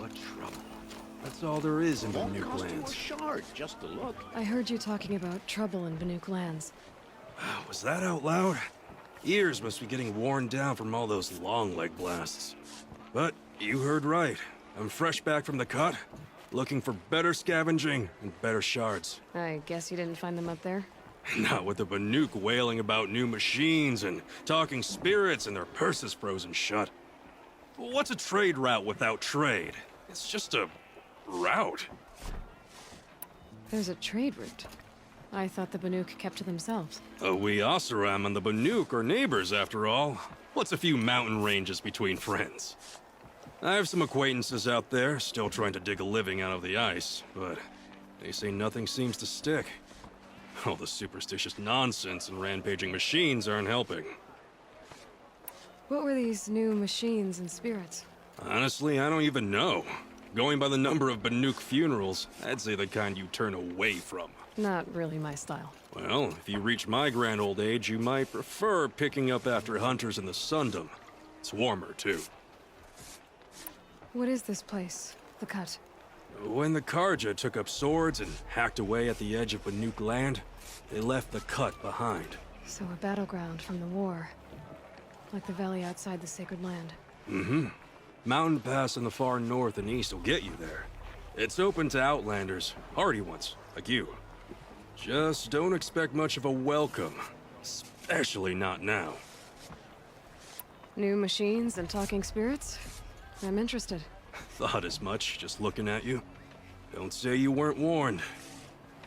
but trouble. That's all there is in Won't Banuk cost you a lands. shard just to look. I heard you talking about trouble in Banuk lands. Was that out loud? Ears must be getting worn down from all those long leg blasts. But you heard right. I'm fresh back from the cut, looking for better scavenging and better shards. I guess you didn't find them up there? Not with the Banuk wailing about new machines and talking spirits and their purses frozen shut. What's a trade route without trade? It's just a route. There's a trade route. I thought the Banuk kept to themselves. We Oseram and the Banuk are neighbors, after all. What's a few mountain ranges between friends? I have some acquaintances out there, still trying to dig a living out of the ice, but they say nothing seems to stick. All the superstitious nonsense and rampaging machines aren't helping. What were these new machines and spirits? Honestly, I don't even know. Going by the number of Banuk funerals, I'd say the kind you turn away from. Not really my style. Well, if you reach my grand old age, you might prefer picking up after hunters in the Sundom. It's warmer, too. What is this place? The Cut? When the Karja took up swords and hacked away at the edge of Banuk land, they left the Cut behind. So a battleground from the war. Like the valley outside the Sacred Land. Mm-hmm. Mountain Pass in the far north and east will get you there. It's open to outlanders, hardy ones, like you. Just don't expect much of a welcome. Especially not now. New machines and talking spirits? I'm interested. Thought as much, just looking at you. Don't say you weren't warned.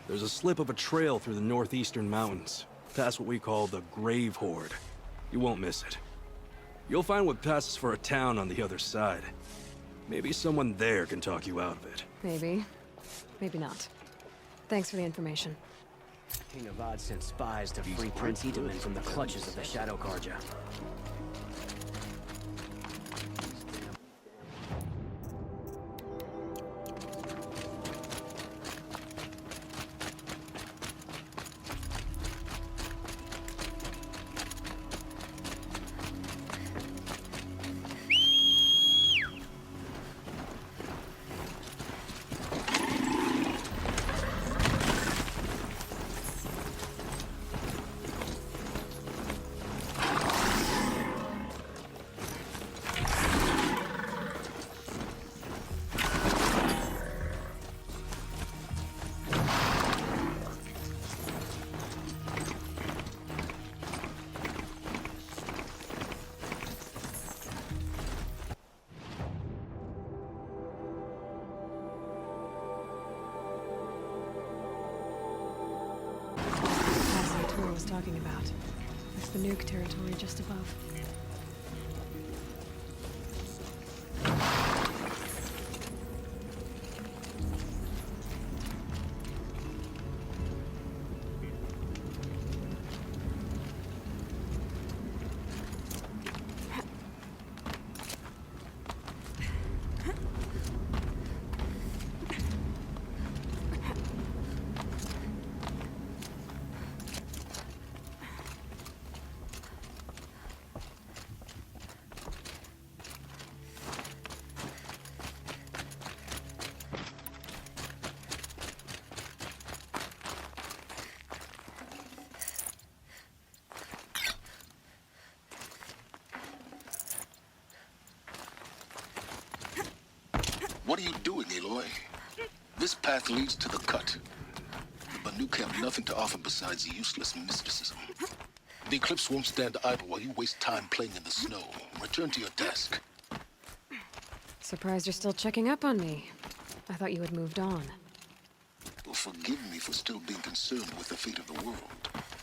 There's a slip of a trail through the northeastern mountains, past what we call the Grave Horde. You won't miss it. You'll find what passes for a town on the other side. Maybe someone there can talk you out of it. Maybe. Maybe not. Thanks for the information. King Avad sent spies to free Prince Itaman from the clutches of the Shadow Karja. Was talking about. It's the Nuke territory just above. What are you doing, Aloy? This path leads to the Cut. The Banuk have nothing to offer besides useless mysticism. The Eclipse won't stand idle while you waste time playing in the snow. Return to your task. Surprised you're still checking up on me. I thought you had moved on. Well, forgive me for still being concerned with the fate of the world.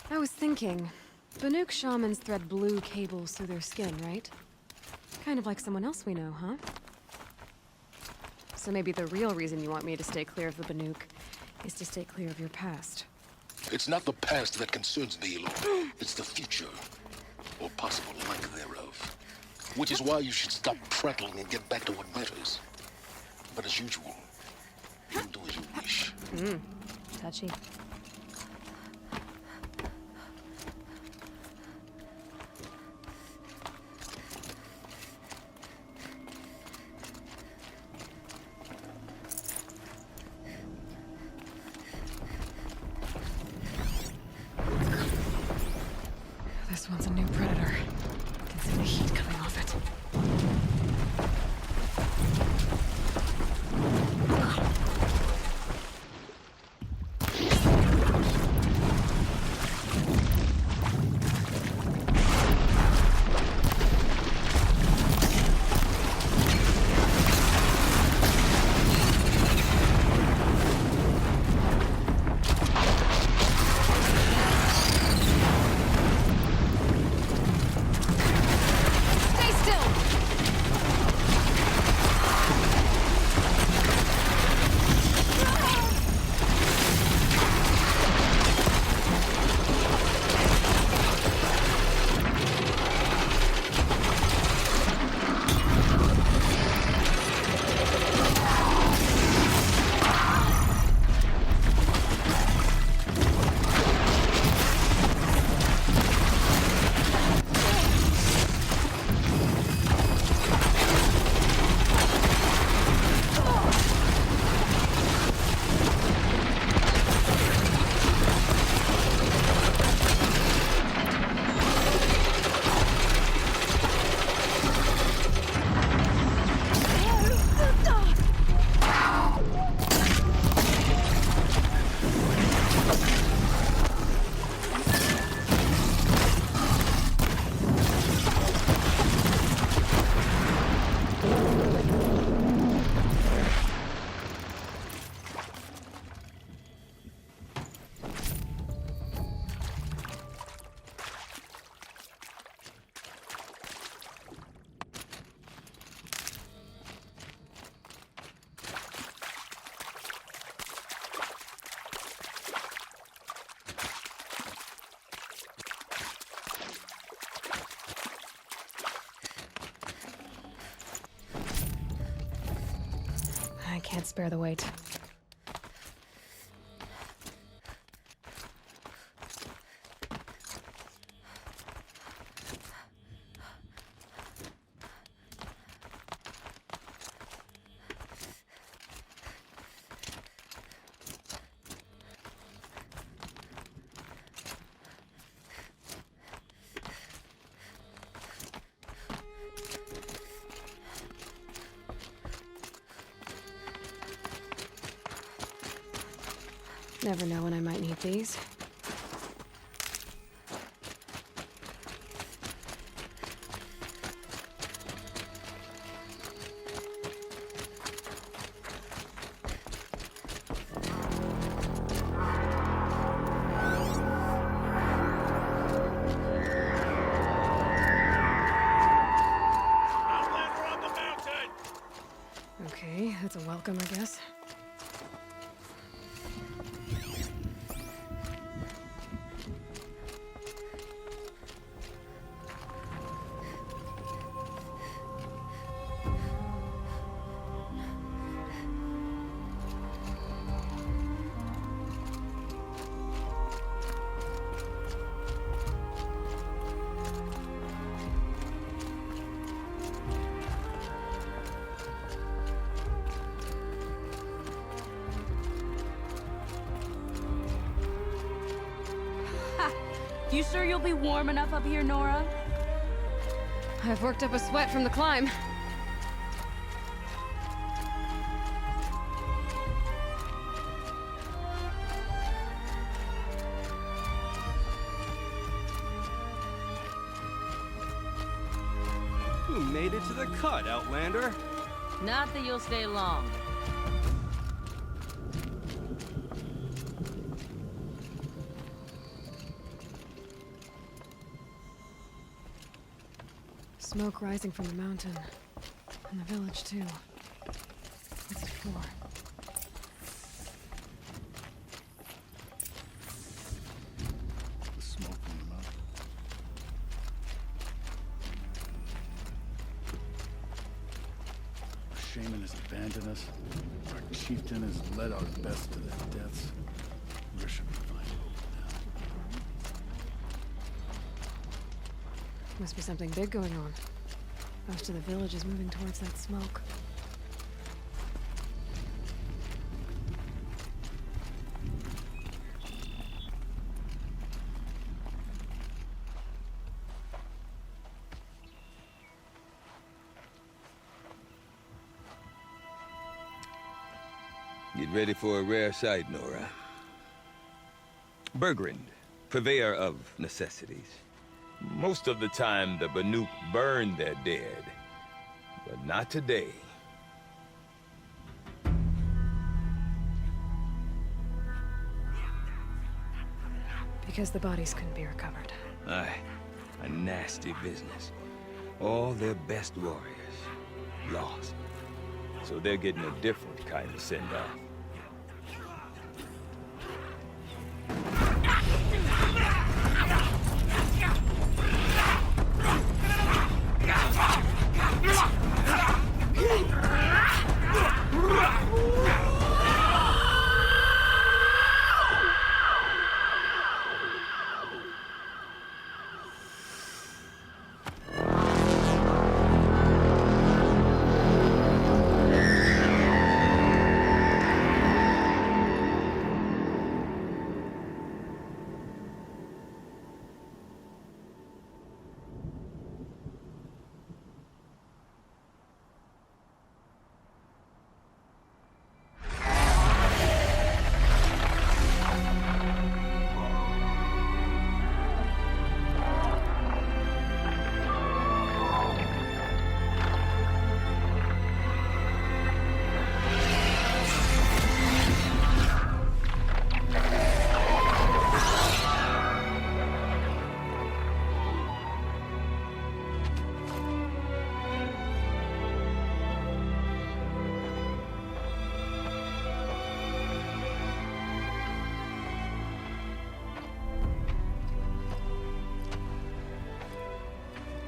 I was thinking, Banuk shamans thread blue cables through their skin, right? Kind of like someone else we know, huh? So maybe the real reason you want me to stay clear of the Banuk is to stay clear of your past. It's not the past that concerns me, Aloy. It's the future. Or possible lack thereof. Which is why you should stop prattling and get back to what matters. But as usual, you'll do as you wish. Touchy. I can't spare the weight. Never know when I might need these. Okay, that's a welcome, I guess. You sure you'll be warm enough up here, Nora? I've worked up a sweat from the climb. You made it to the cut, Outlander. Not that you'll stay long. Smoke rising from the mountain. And the village, too. What's it for? The smoke from the mountain. Our shaman has abandoned us. Our chieftain has led our best to their deaths. Where should we find hope now? Must be something big going on. Most of the village is moving towards that smoke. Get ready for a rare sight, Nora. Bergrand, purveyor of necessities. Most of the time, the Banuk burn their dead. But not today. Because the bodies couldn't be recovered. Aye, a nasty business. All their best warriors lost. So they're getting a different kind of send-off.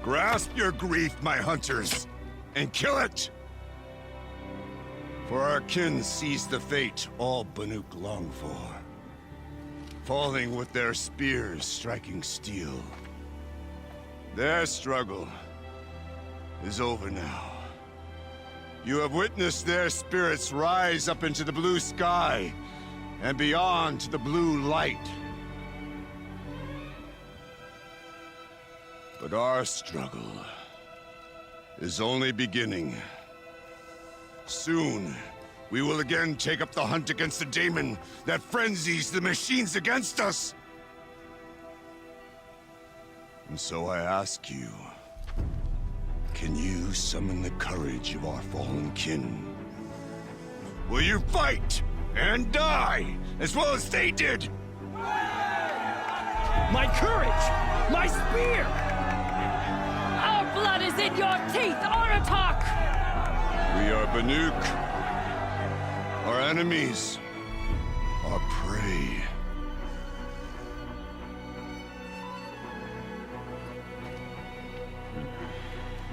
Grasp your grief, my hunters, and kill it! For our kin sees the fate all Banuk long for. Falling with their spears striking steel. Their struggle is over now. You have witnessed their spirits rise up into the blue sky and beyond to the blue light. But our struggle is only beginning. Soon, we will again take up the hunt against the daemon that frenzies the machines against us. And so I ask you, can you summon the courage of our fallen kin? Will you fight and die as well as they did? My courage! My spear! Our blood is in your teeth, Aratak! We are Banuk. Our enemies are prey.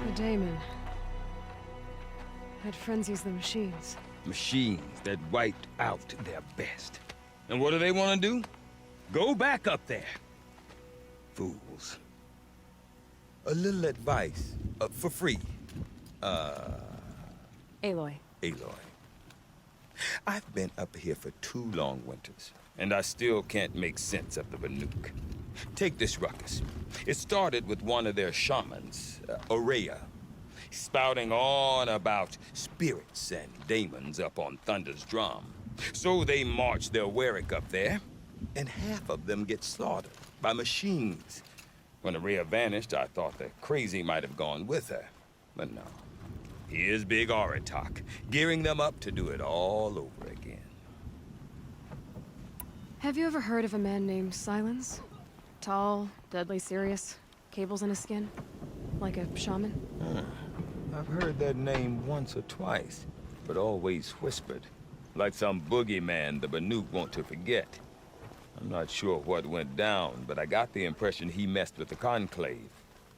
The daemon. That frenzies the machines. Machines that wiped out their best. And what do they want to do? Go back up there. Fools. A little advice, for free. Aloy. Aloy. I've been up here for 2 long winters, and I still can't make sense of the Banuk. Take this ruckus. It started with one of their shamans, Aurea, spouting on about spirits and daemons up on Thunder's drum. So they march their Warwick up there, and half of them get slaughtered by machines. When Aurea vanished, I thought the crazy might have gone with her, but no. Here's Big Aratak, gearing them up to do it all over again. Have you ever heard of a man named Silence? Tall, deadly serious, cables in his skin? Like a shaman? I've heard that name once or twice, but always whispered. Like some boogeyman the Banuk want to forget. I'm not sure what went down, but I got the impression he messed with the Conclave.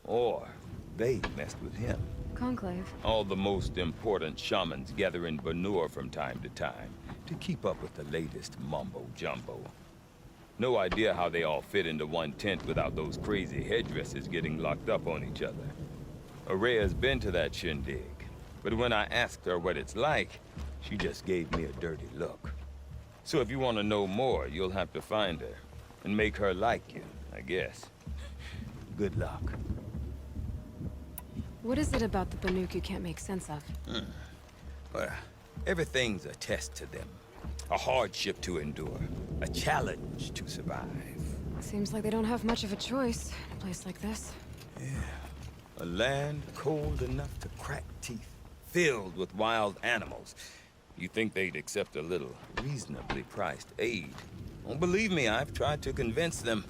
Or they messed with him. Conclave? All the most important shamans gather in Banur from time to time to keep up with the latest mumbo-jumbo. No idea how they all fit into one tent without those crazy headdresses getting locked up on each other. Aurea's been to that shindig, but when I asked her what it's like, she just gave me a dirty look. So if you want to know more, you'll have to find her and make her like you, I guess. Good luck. What is it about the Banuk you can't make sense of? Well, everything's a test to them. A hardship to endure. A challenge to survive. Seems like they don't have much of a choice in a place like this. A land cold enough to crack teeth. Filled with wild animals. You think they'd accept a little reasonably priced aid. Don't believe me, I've tried to convince them.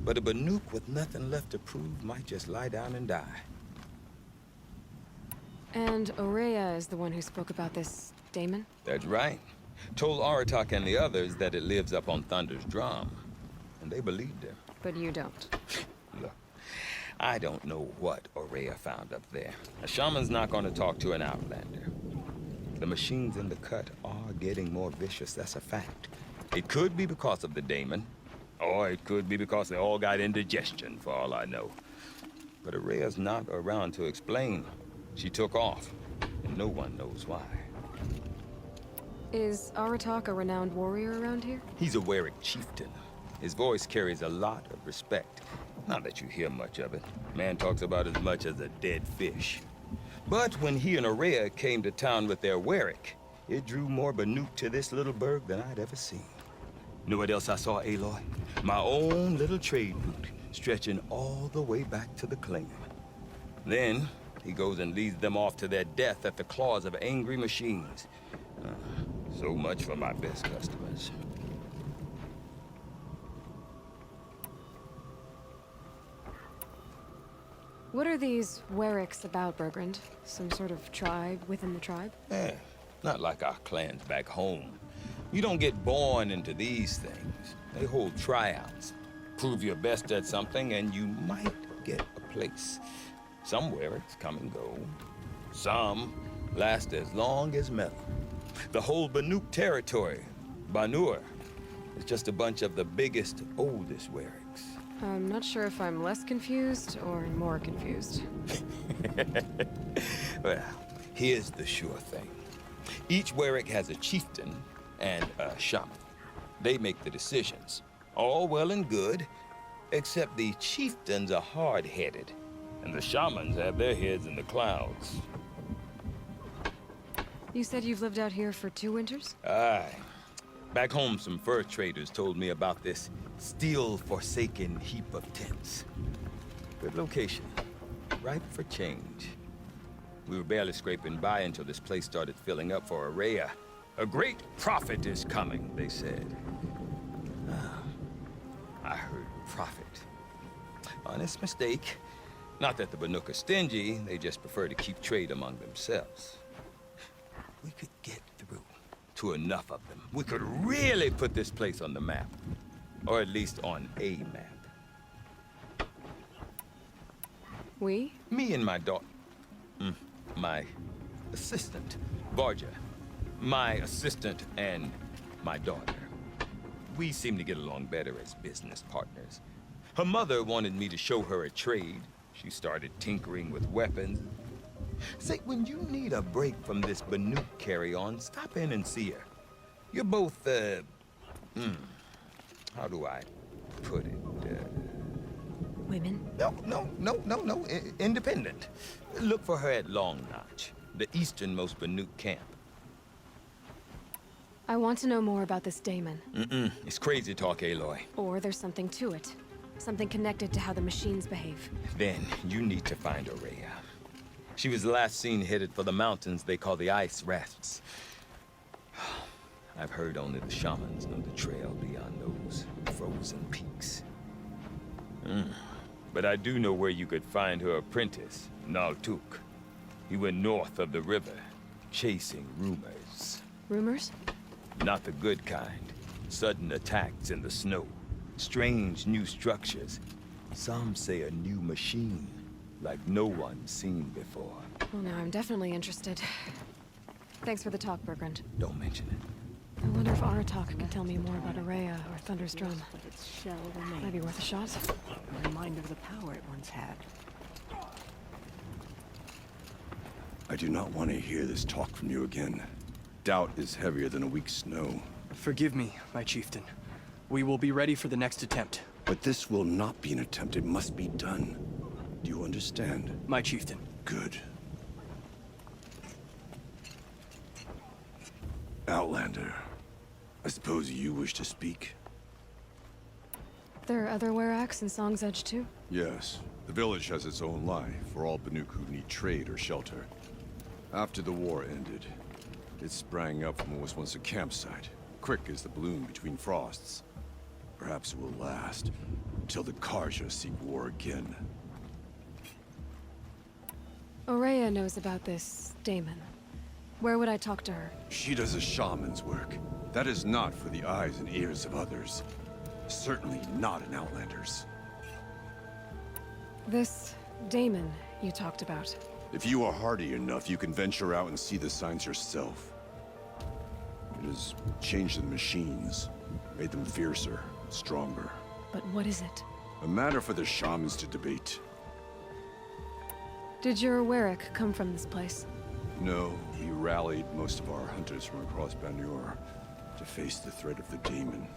But a Banuk with nothing left to prove might just lie down and die. And Aurea is the one who spoke about this daemon? That's right. Told Aratak and the others that it lives up on Thunder's drum. And they believed her. But you don't. Look, I don't know what Aurea found up there. A shaman's not going to talk to an outlander. The machines in the cut are getting more vicious, that's a fact. It could be because of the daemon, or it could be because they all got indigestion, for all I know. But Aurea's not around to explain. She took off, and no one knows why. Is Aratak a renowned warrior around here? He's a Warwick chieftain. His voice carries a lot of respect. Not that you hear much of it. Man talks about as much as a dead fish. But when he and Aurea came to town with their Warwick, it drew more Banuk to this little burg than I'd ever seen. Know what else I saw, Aloy? My own little trade route, stretching all the way back to the claim. Then, he goes and leads them off to their death at the claws of angry machines. So much for my best customers. What are these Warwicks about, Bergrand? Some sort of tribe within the tribe? Not like our clans back home. You don't get born into these things. They hold tryouts. Prove your best at something and you might get a place. Some Warwicks come and go. Some last as long as metal. The whole Banuk territory, Banur, is just a bunch of the biggest, oldest Wericks. I'm not sure if I'm less confused or more confused. Well, here's the sure thing. Each Werick has a chieftain and a shaman. They make the decisions. All well and good, except the chieftains are hard-headed, and the shamans have their heads in the clouds. You said you've lived out here for 2 winters? Aye. Back home, some fur traders told me about this still-forsaken heap of tents. Good location. Ripe for change. We were barely scraping by until this place started filling up for Araya. A great prophet is coming, they said. I heard prophet. Honest mistake. Not that the Banuk are stingy, they just prefer to keep trade among themselves. We could get through to enough of them. We could really put this place on the map. Or at least on a map. We? Me and my daughter. My assistant, Varja. My assistant and my daughter. We seem to get along better as business partners. Her mother wanted me to show her a trade. She started tinkering with weapons. Say, when you need a break from this Banuk carry-on, stop in and see her. You're both, how do I put it? Women? No. Independent. Look for her at Long Notch, the easternmost Banuk camp. I want to know more about this Daemon. It's crazy talk, Aloy. Or there's something to it. Something connected to how the machines behave. Then you need to find Araya. She was last seen headed for the mountains they call the Ice Rafts. I've heard only the shamans know the trail beyond those frozen peaks. But I do know where you could find her apprentice, Naltuk. He went north of the river, chasing rumors. Rumors? Not the good kind. Sudden attacks in the snow. Strange new structures. Some say a new machine, like no one's seen before. Well, now I'm definitely interested. Thanks for the talk, Bergrand. Don't mention it. I wonder if Aratak can tell me more about Araya or Thunderstrom. But its shell remains. Might be worth a shot. A reminder of the power it once had. I do not want to hear this talk from you again. Doubt is heavier than a week's snow. Forgive me, my chieftain. We will be ready for the next attempt. But this will not be an attempt. It must be done. Do you understand? My chieftain. Good. Outlander, I suppose you wish to speak? There are other Weraks in Song's Edge too? Yes. The village has its own life for all Banuk who need trade or shelter. After the war ended, it sprang up from what was once a campsite, quick as the bloom between frosts. Perhaps it will last until the Karja seek war again. Araya knows about this Daemon. Where would I talk to her? She does a shaman's work. That is not for the eyes and ears of others. Certainly not an Outlander's. This Daemon you talked about. If you are hardy enough, you can venture out and see the signs yourself. It has changed the machines, made them fiercer, stronger. But what is it? A matter for the shamans to debate. Did your Werik come from this place? No, we rallied most of our hunters from across Banur to face the threat of the Daemon.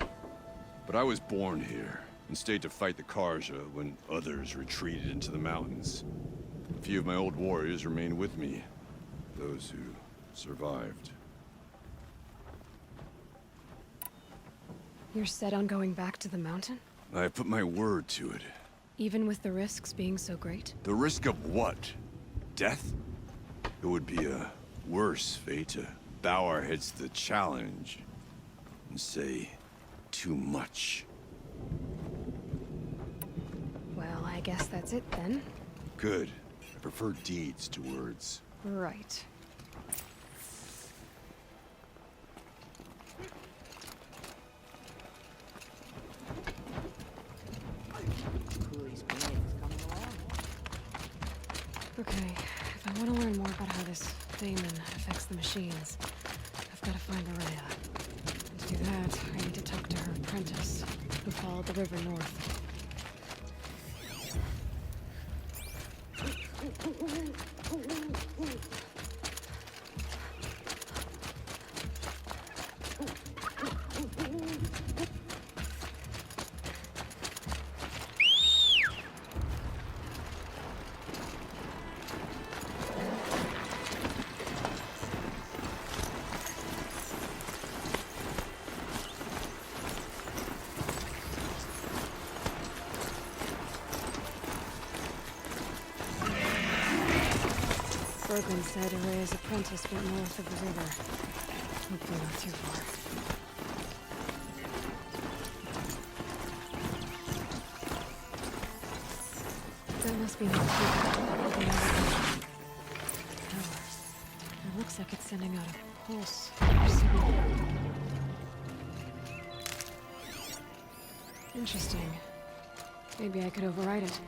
But I was born here and stayed to fight the Karja when others retreated into the mountains. A few of my old warriors remained with me, those who survived. You're set on going back to the mountain? I put my word to it. Even with the risks being so great? The risk of what? Death? It would be a worse fate to bow our heads to the challenge and say too much. Well, I guess that's it then. Good. I prefer deeds to words. Right. Cooley's beings coming along. Okay, if I want to learn more about how this Daemon affects the machines, I've I've got to find Araya. To do that, I need to talk to her apprentice, who followed the river north. Berglund said Araya's apprentice went north of the river. Hopefully not too far. That must be not too far. It looks like it's sending out a pulse or signal. Interesting. Maybe I could override it.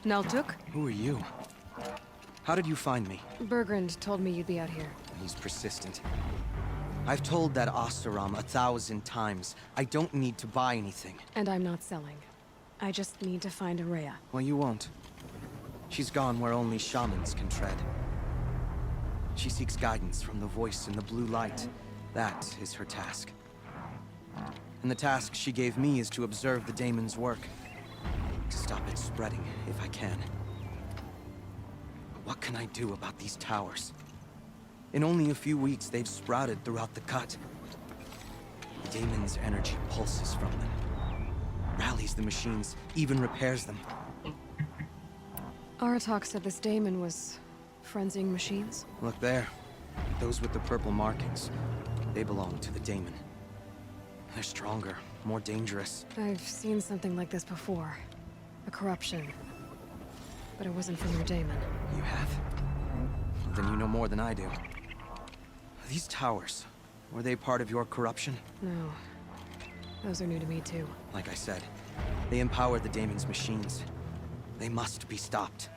Naltuk? Who are you? How did you find me? Bergrand told me you'd be out here. He's persistent. I've told that Oseram 1,000 times. I don't need to buy anything. And I'm not selling. I just need to find Araya. Well, you won't. She's gone where only shamans can tread. She seeks guidance from the voice in the blue light. That is her task. And the task she gave me is to observe the daemon's work. To stop it spreading, if I can. But what can I do about these towers? In only a few weeks, they've sprouted throughout the cut. The daemon's energy pulses from them. Rallies the machines, even repairs them. Aratak said this daemon was frenzying machines? Look there. Those with the purple markings. They belong to the daemon. They're stronger, more dangerous. I've seen something like this before. A corruption. But it wasn't from your daemon. You have? Then you know more than I do. These towers, were they part of your corruption? No. Those are new to me too. Like I said, they empowered the daemon's machines. They must be stopped.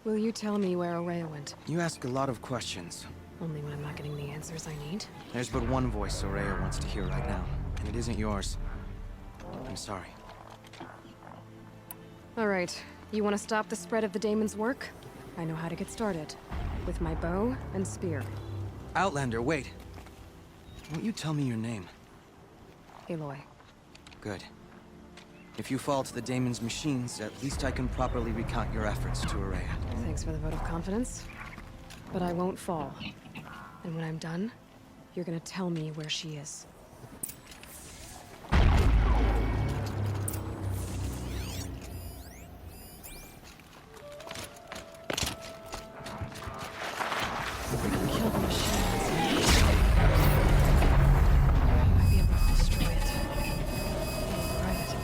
Will you tell me where Araya went? You ask a lot of questions. Only when I'm not getting the answers I need. There's but one voice Araya wants to hear right now, and it isn't yours. I'm sorry. All right. You want to stop the spread of the daemon's work? I know how to get started. With my bow and spear. Outlander, wait. Won't you tell me your name? Aloy. Good. If you fall to the daemon's machines, at least I can properly recount your efforts to Araya. Thanks for the vote of confidence. But I won't fall. And when I'm done, you're gonna tell me where she is. We can kill the machines. I might be able to destroy it. Override it.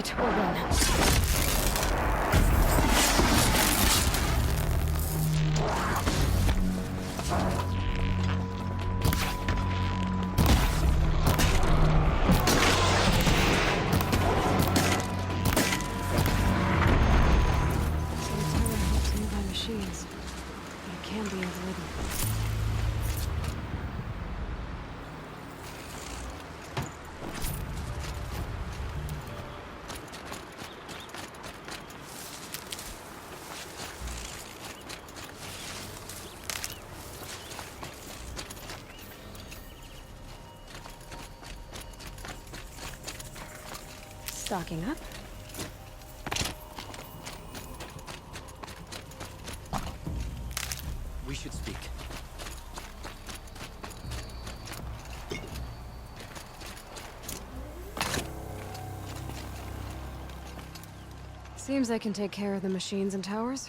right, or run. Machines. It can be overridden. Stocking up. We should speak. Seems I can take care of the machines and towers.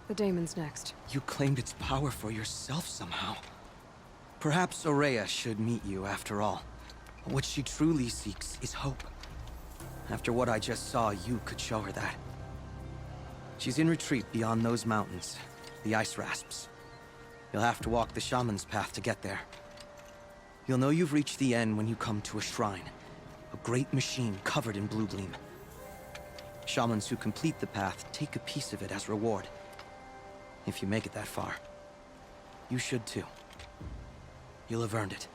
The daemon's next. You claimed its power for yourself somehow. Perhaps Aurea should meet you after all. What she truly seeks is hope. After what I just saw, you could show her that. She's in retreat beyond those mountains, the ice rasps. You'll have to walk the shaman's path to get there. You'll know you've reached the end when you come to a shrine. A great machine covered in blue gleam. Shamans who complete the path take a piece of it as reward. If you make it that far. You should too. You'll have earned it.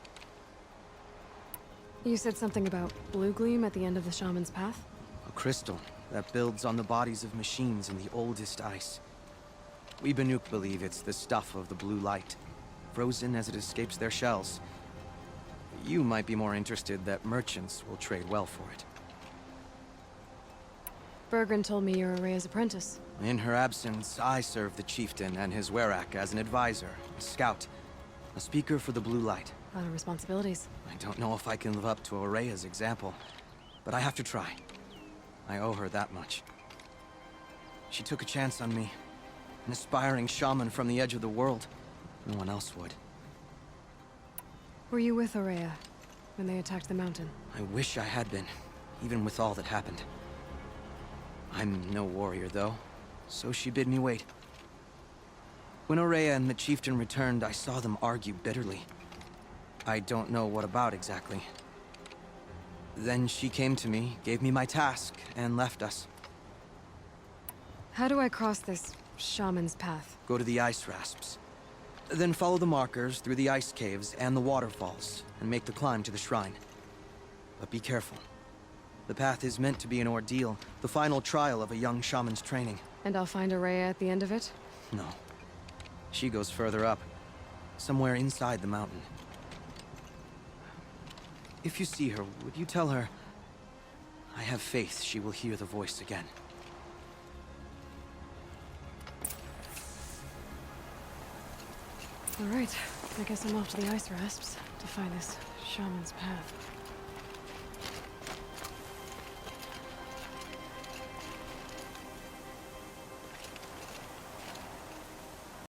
You said something about blue gleam at the end of the shaman's path? A crystal that builds on the bodies of machines in the oldest ice. We Banuk believe it's the stuff of the blue light, frozen as it escapes their shells. You might be more interested that merchants will trade well for it. Bergren told me you're Aurea's apprentice. In her absence, I serve the chieftain and his werak as an advisor, a scout, a speaker for the blue light. A lot of responsibilities. I don't know if I can live up to Aurea's example, but I have to try. I owe her that much. She took a chance on me. An aspiring shaman from the edge of the world. No one else would. Were you with Aurea when they attacked the mountain? I wish I had been, even with all that happened. I'm no warrior, though, so she bid me wait. When Aurea and the chieftain returned, I saw them argue bitterly. I don't know what about exactly. Then she came to me, gave me my task, and left us. How do I cross this shaman's path? Go to the ice rasps. Then follow the markers through the ice caves and the waterfalls, and make the climb to the shrine. But be careful. The path is meant to be an ordeal, the final trial of a young shaman's training. And I'll find Aurea at the end of it? No. She goes further up, somewhere inside the mountain. If you see her, would you tell her, I have faith she will hear the voice again. All right, I guess I'm off to the ice rasps to find this shaman's path.